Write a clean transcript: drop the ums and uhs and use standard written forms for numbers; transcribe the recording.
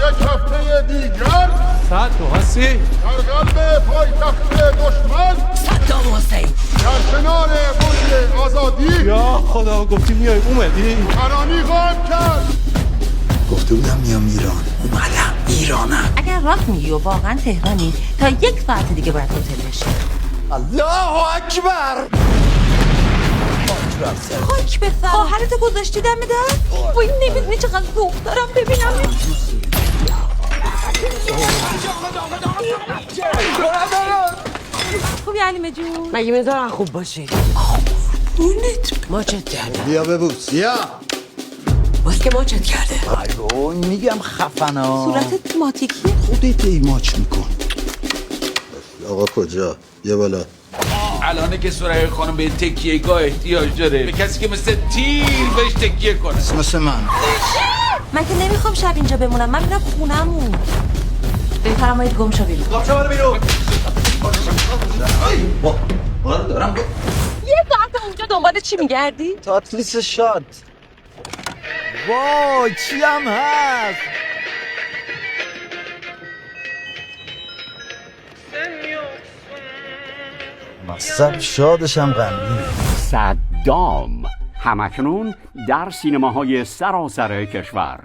یک هفته دیگر ساعت تو هستی؟ در قلب پایتخت دشمن صدام حسین در کنار برج آزادی یا خدا گفتی میای اومدی؟ ترانی خواهم کرد. گفته بودم میام ایران، اومدم ایرانم. اگر راست میگی و واقعا تهرانی تا 1 ساعت دیگه باید هتل بشی. الله اکبر. خاک به سر خواهرتو گذاشتی دم در؟ وای نمیدونی چقدر ذوق دارم ببینم. خوبی علیمه جون؟ مگه میذارن خوب باشی؟ ماچت کرده. بیا ببوس. بیا. باز که ماچت کرده. ایو میگم خفنا. صورتت ماتیکیه. خودت ای ماچ میکن. آقا کجا؟ یه بالا. الانه که سرعه خانم به تکیه گاه احتیاج داره، به کسی که مثل تیر بهش تکیه کنه. مثل من. من که نمیخوام شب اینجا بمونم، من میرم خونمون. بفرمایید گم شو بیرون. دارم یه ساعت اونجا دنبال چی میگردی؟ تاتلیس شاد. وای چی هم هست؟ مصب شادشم غمگین. صدام همکنون در سینماهای سراسر کشور.